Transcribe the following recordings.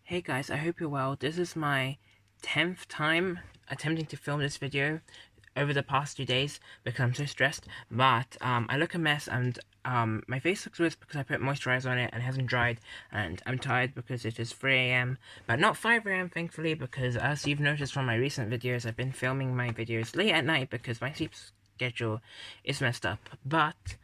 Hey guys, I hope you're well. This is my 10th time attempting to film this video over the past 2 days because I'm so stressed. But I look a mess and my face looks worse because I put moisturizer on it and it hasn't dried, and I'm tired because it is 3 a.m. but not 5 a.m. thankfully, because as you've noticed from my recent videos, I've been filming my videos late at night because my sleep schedule is messed up. But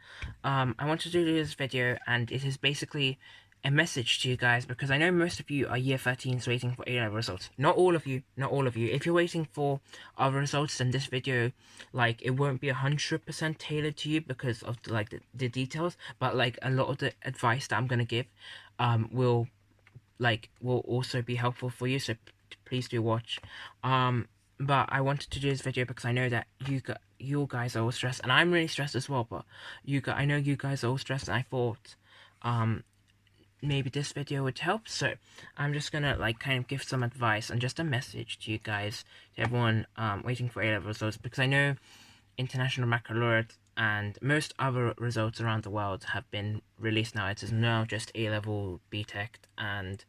I wanted to do this video, and it is basically a message to you guys because I know most of you are year 13s waiting for A-level results. Not all of you, not all of you. If you're waiting for other results, then this video, like, it won't be 100% tailored to you because of the details, but like a lot of the advice that I'm gonna give will also be helpful for you, so please do watch. But I wanted to do this video because I know that you guys are all stressed, and I'm really stressed as well, but I know you guys are all stressed, and I thought maybe this video would help, so I'm just gonna kind of give some advice and just a message to you guys, to everyone waiting for A-level results, because I know International Baccalaureate and most other results around the world have been released now. It is now just A-level, BTEC, and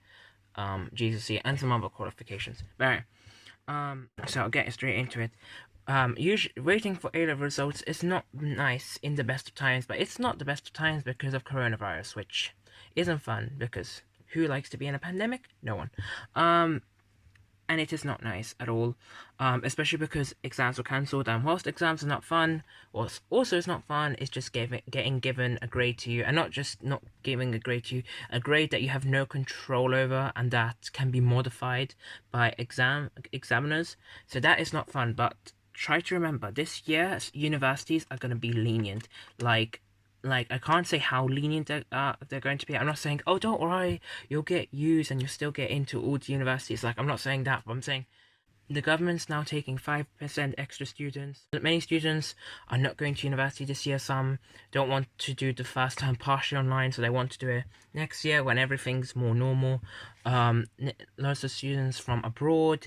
GCSE, and some other qualifications. But so I'll get straight into it. Usually waiting for A-level results is not nice in the best of times, but it's not the best of times because of coronavirus, which isn't fun, because who likes to be in a pandemic? No one. And it is not nice at all, especially because exams were cancelled, and whilst exams are not fun, what's also is not fun is just getting given a grade to you, and not just not giving a grade to you, a grade that you have no control over and that can be modified by examiners. So that is not fun, but try to remember, this year universities are going to be lenient. I can't say how lenient they're going to be. I'm not saying, oh, don't worry, you'll get used and you'll still get into all the universities. I'm not saying that, but I'm saying the government's now taking 5% extra students. Many students are not going to university this year. Some don't want to do the first time partially online, so they want to do it next year when everything's more normal. Lots of students from abroad,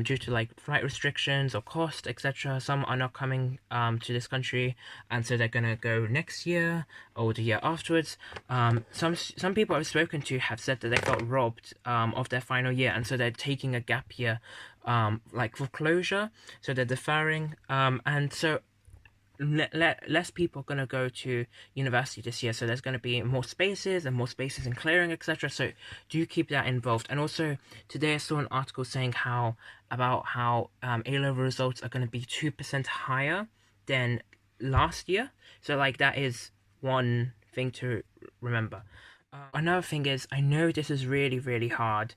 due to flight restrictions or cost, etc. Some are not coming to this country, and so they're gonna go next year or the year afterwards. Some people I've spoken to have said that they felt robbed of their final year, and so they're taking a gap year, for closure, so they're deferring, and so less people are going to go to university this year, so there's going to be more spaces in clearing, etc. So do keep that involved. And also today I saw an article saying about how A-level results are going to be 2% higher than last year, so that is one thing to remember. Another thing is, I know this is really hard,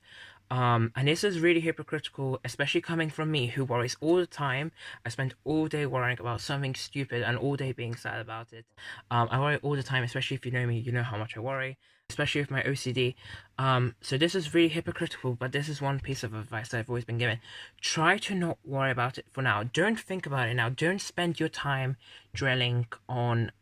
and this is really hypocritical, especially coming from me, who worries all the time. I spend all day worrying about something stupid and all day being sad about it. I worry all the time, especially if you know me, you know how much I worry, especially with my OCD. So this is really hypocritical, but this is one piece of advice that I've always been given. Try to not worry about it for now. Don't think about it now. Don't spend your time dwelling on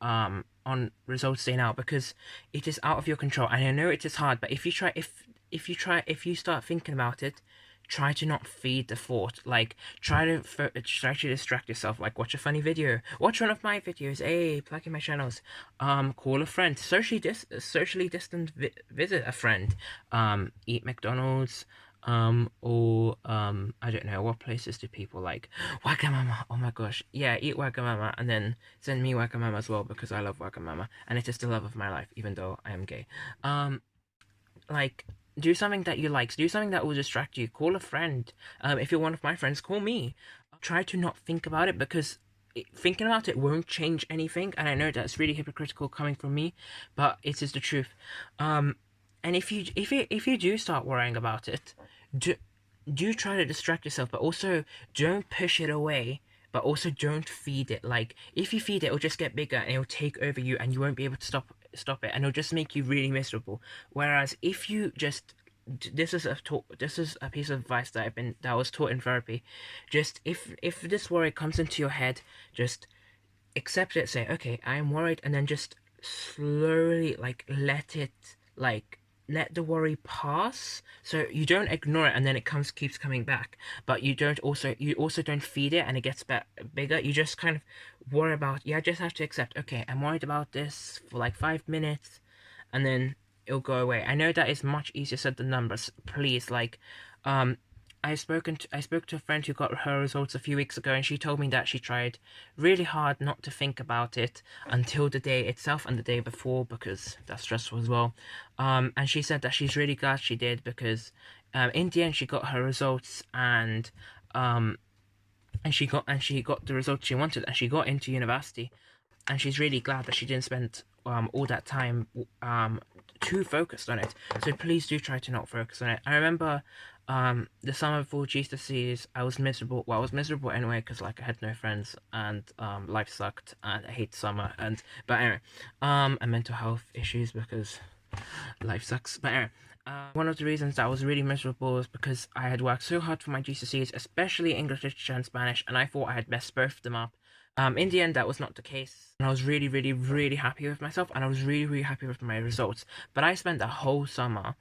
results day now, because it is out of your control. And I know it is hard, but if you start thinking about it, try to not feed the thought. Try to distract yourself. Watch a funny video, watch one of my videos, plug in my channels, call a friend, socially distant visit a friend, eat McDonald's, or I don't know, what places do people like? Wagamama. Oh my gosh, yeah, eat Wagamama, and then send me Wagamama as well, because I love Wagamama, and it is the love of my life, even though I am gay. Do something that you like. Do something that will distract you. Call a friend. If you're one of my friends, call me. Try to not think about it, because thinking about it won't change anything. And I know that's really hypocritical coming from me, but it is the truth. And if you do start worrying about it, do try to distract yourself, but also don't push it away. But also don't feed it. If you feed it, it'll just get bigger and it'll take over you, and you won't be able to stop it, and it'll just make you really miserable. Whereas if you just, this is a piece of advice that I was taught in therapy. Just if this worry comes into your head, just accept it. Say, okay, I'm worried, and then just slowly let the worry pass, so you don't ignore it and then it keeps coming back, but you also don't feed it and it gets bigger. You just kind of worry about, just have to accept, okay, I'm worried about this for 5 minutes, and then it'll go away. I know that is much easier said than done, but please, like, I spoke to a friend who got her results a few weeks ago, and she told me that she tried really hard not to think about it until the day itself and the day before, because that's stressful as well. And she said that she's really glad she did, because in the end she got her results, and she got the results she wanted, and she got into university, and she's really glad that she didn't spend all that time too focused on it. So please do try to not focus on it. I remember the summer before GCSEs, I was miserable. Well, I was miserable anyway, because like I had no friends, and life sucked, and I hate summer, but anyway, and mental health issues, because life sucks. But anyway, one of the reasons that I was really miserable was because I had worked so hard for my GCSEs, especially English literature and Spanish, and I thought I had messed both of them up. In the end, that was not the case, and I was really, really, really happy with myself, and I was really, really happy with my results. But I spent the whole summer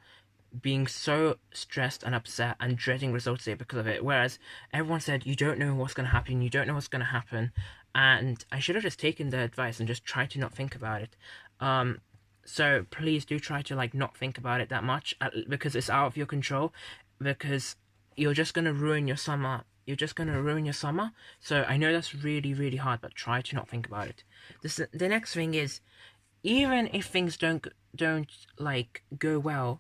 being so stressed and upset and dreading results day because of it, whereas everyone said, you don't know what's going to happen, you don't know what's going to happen, and I should have just taken their advice and just tried to not think about it. So please do try to like not think about it that much, because it's out of your control, because you're just going to ruin your summer. You're just going to ruin your summer. So I know that's really, really hard, but try to not think about it. The next thing is, even if things don't like go well,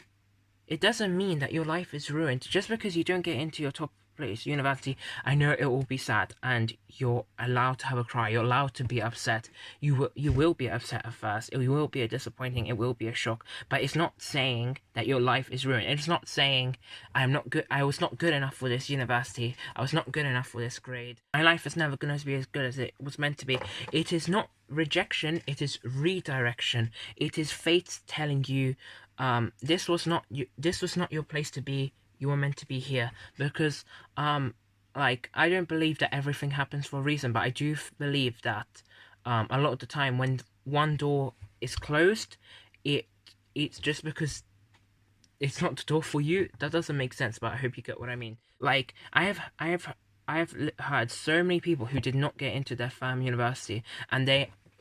it doesn't mean that your life is ruined. Just because you don't get into your top place, university, I know it will be sad, and you're allowed to have a cry, you're allowed to be upset. You will be upset at first, it will be a disappointing, it will be a shock, but it's not saying that your life is ruined. It's not saying I was not good enough for this university, I was not good enough for this grade, my life is never going to be as good as it was meant to be. It is not rejection, it is redirection. It is fate telling you, this was not your place to be. You were meant to be here. Because like, I don't believe that everything happens for a reason, but I do believe that a lot of the time when one door is closed, it's just because it's not the door for you. That doesn't make sense, but I hope you get what I mean. Like, I have heard so many people who did not get into their university, and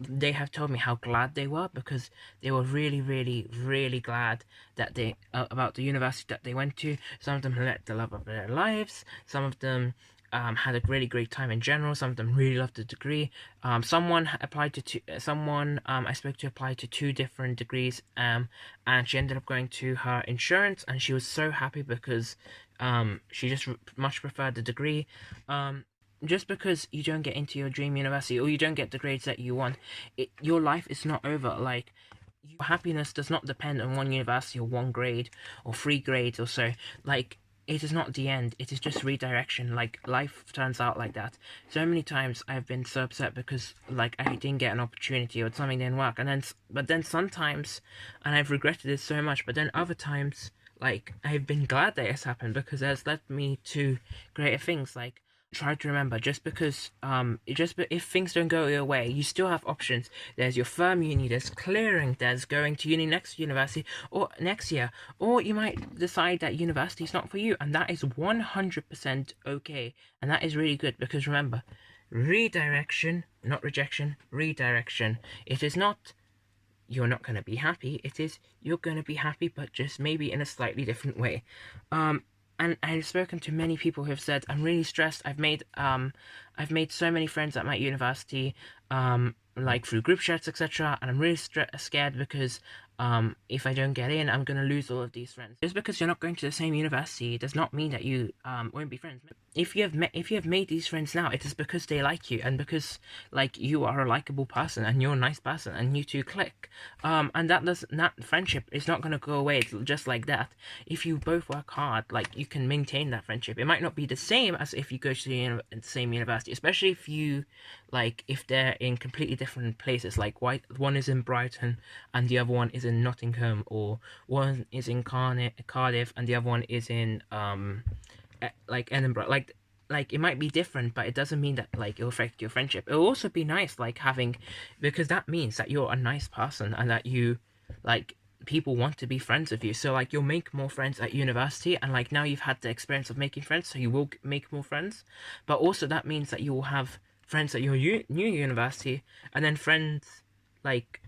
they have told me how glad they were, because they were really, really, really glad that they about the university that they went to. Some of them met the love of their lives. Some of them had a really great time in general. Some of them really loved the degree. Someone applied to someone I spoke to applied to 2 different degrees, and she ended up going to her insurance, and she was so happy because she just much preferred the degree. Just because you don't get into your dream university, or you don't get the grades that you want, your life is not over. Like, your happiness does not depend on one university or one grade or 3 grades or so. Like, it is not the end, it is just redirection. Like, life turns out like that. So many times I've been so upset because like I didn't get an opportunity or something didn't work, and then sometimes, and I've regretted it so much, but then other times, like, I've been glad that it's happened, because it has led me to greater things. Like, try to remember, just because if things don't go your way, you still have options. There's your firm uni, there's clearing, there's going to next university or next year, or you might decide that university is not for you, and that is 100% okay, and that is really good. Because remember, redirection, not rejection, redirection. It is not you're not going to be happy, it is you're going to be happy, but just maybe in a slightly different way. And I've spoken to many people who have said, I'm really stressed. I've made so many friends at my university, like through group chats, etc. And I'm really scared because if I don't get in, I'm gonna lose all of these friends. Just because you're not going to the same university does not mean that you won't be friends. If you have made these friends now, it is because they like you, and because like you are a likable person and you're a nice person and you two click. And that friendship is not gonna go away just like that. If you both work hard, like, you can maintain that friendship. It might not be the same as if you go to the same university, especially if you if they're in completely different places. Like, one is in Brighton and the other one is in Nottingham, or one is in Cardiff and the other one is in like Edinburgh. Like it might be different, but it doesn't mean that like it'll affect your friendship. It'll also be nice, like, having, because that means that you're a nice person and that you like people want to be friends with you. So like, you'll make more friends at university, and like now you've had the experience of making friends, so you will make more friends. But also that means that you will have friends at your new university, and then friends like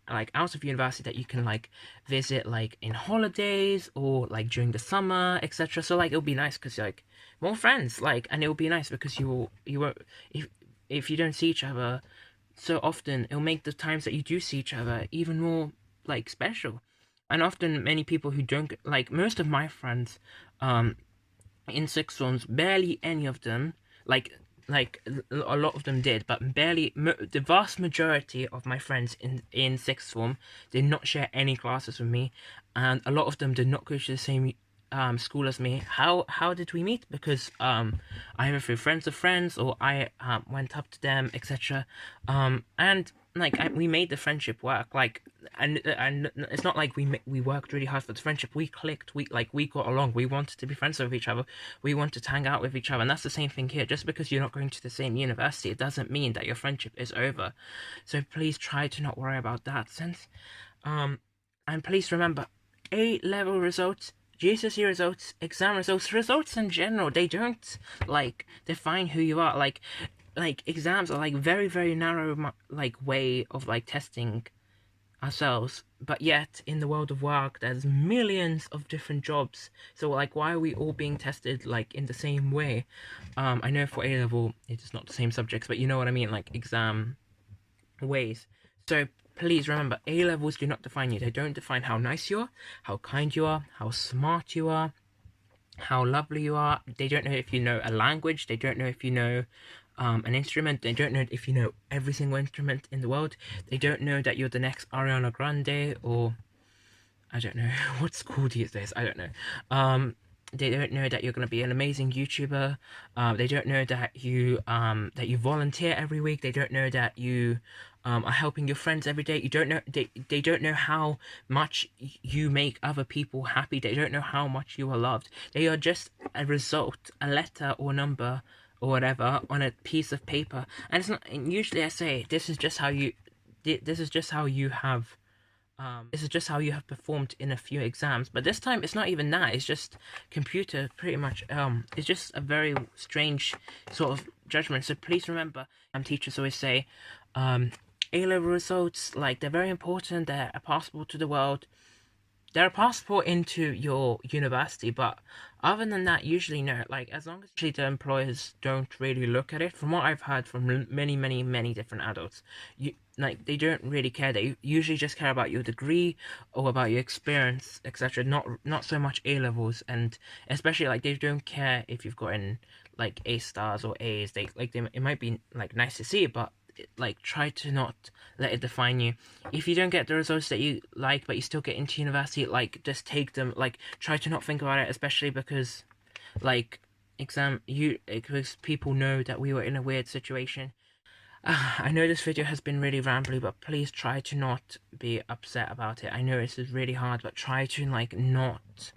like out of university that you can like visit like in holidays or like during the summer, etc. So like it'll be nice because like more friends, like, and it'll be nice because you won't, if you don't see each other so often, it'll make the times that you do see each other even more like special. And often many people who don't, like most of my friends in sixth forms, barely any of them, like a lot of them did, but barely, the vast majority of my friends in sixth form did not share any classes with me, and a lot of them did not go to the same school as me. How did we meet? Because either through friends of friends, or I went up to them, etc. And like we made the friendship work. Like, and it's not like we worked really hard for the friendship. We clicked. We got along. We wanted to be friends with each other. We wanted to hang out with each other, and that's the same thing here. Just because you're not going to the same university, it doesn't mean that your friendship is over. So please try to not worry about that sense. And please remember, A-level results, GCSE results, exam results, results in general, they don't like define who you are. Like exams are like very narrow like way of like testing ourselves, but yet in the world of work there's millions of different jobs. So like, why are we all being tested like in the same way? I know for A level it is not the same subjects, but you know what I mean, like exam ways. So please remember, A levels do not define you. They don't define how nice you are, how kind you are, how smart you are, how lovely you are. They don't know if you know a language. They don't know if you know an instrument. They don't know if you know every single instrument in the world. They don't know that you're the next Ariana Grande, or I don't know what's cool these days. I don't know. They don't know that you're going to be an amazing YouTuber. They don't know that you volunteer every week. They don't know that you are helping your friends every day. You don't know, they don't know how much you make other people happy. They don't know how much you are loved. They are just a result, a letter or number or whatever on a piece of paper. And it's not. And usually I say this is just how you have. This is just how you have performed in a few exams, but this time it's not even that. It's just computer, pretty much. It's just a very strange sort of judgment. So please remember, teachers always say, A-level results, like, they're very important. They're a passport to the world. They're a passport into your university, but other than that, usually no. Like, as long as the employers don't really look at it, from what I've heard from many different adults, they don't really care. They usually just care about your degree or about your experience, etc. Not so much A levels, and especially like they don't care if you've gotten like A stars or A's. It might be like nice to see, but like, try to not let it define you. If you don't get the results that you like, but you still get into university, like, just take them. Like, try to not think about it, especially because like because people know that we were in a weird situation. I know this video has been really rambly, but please try to not be upset about it. I know this is really hard, but try to like not.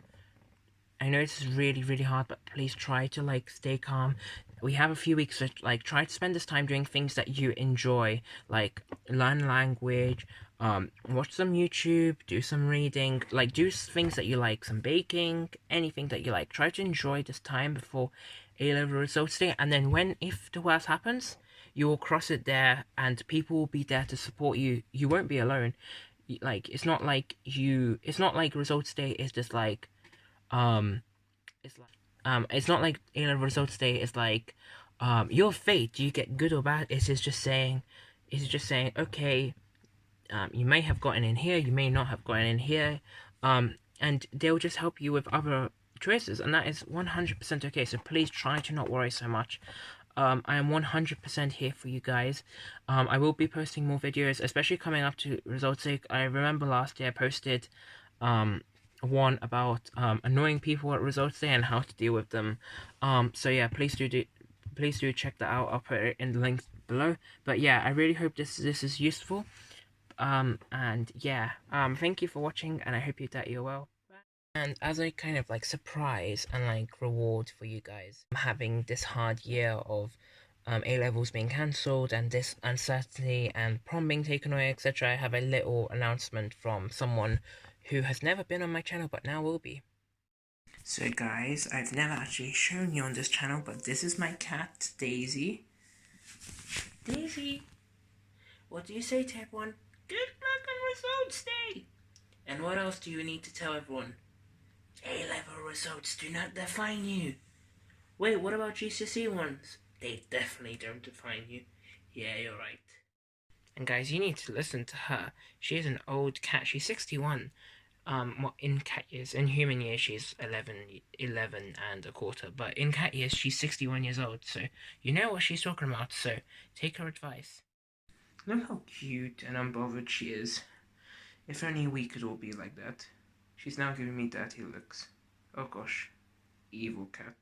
I know this is really hard, but please try to like stay calm. We have a few weeks to like try to spend this time doing things that you enjoy, like learn language, watch some YouTube, do some reading, like do things that you like, some baking, anything that you like. Try to enjoy this time before A-level results day, and then if the worst happens, you will cross it there, and people will be there to support you. You won't be alone. Like, it's not like results day is just like, it's not like A-level results day is like, your fate, do you get good or bad? It's just saying, okay, you may have gotten in here, you may not have gotten in here, and they'll just help you with other choices, and that is 100% okay. So please try to not worry so much. I am 100% here for you guys. I will be posting more videos, especially coming up to results day. I remember last year I posted one about annoying people at results day and how to deal with them. So yeah, please do check that out. I'll put it in the links below. But yeah, I really hope this is useful. And yeah, thank you for watching, and I hope that you're well. And as a kind of like surprise and like reward for you guys having this hard year of A-levels being cancelled and this uncertainty and prom being taken away, etc., I have a little announcement from someone who has never been on my channel but now will be. So guys, I've never actually shown you on this channel, but this is my cat, Daisy. Daisy! What do you say to everyone? Good luck on results day! And what else do you need to tell everyone? A-level results do not define you. Wait, what about GCSE ones? They definitely don't define you. Yeah, you're right. And guys, you need to listen to her. She is an old cat. She's 61. In cat years. In human years, she's 11 and a quarter. But in cat years, she's 61 years old. So you know what she's talking about. So take her advice. Look how cute and unbothered she is. If only we could all be like that. She's now giving me dirty looks. Oh gosh. Evil cat.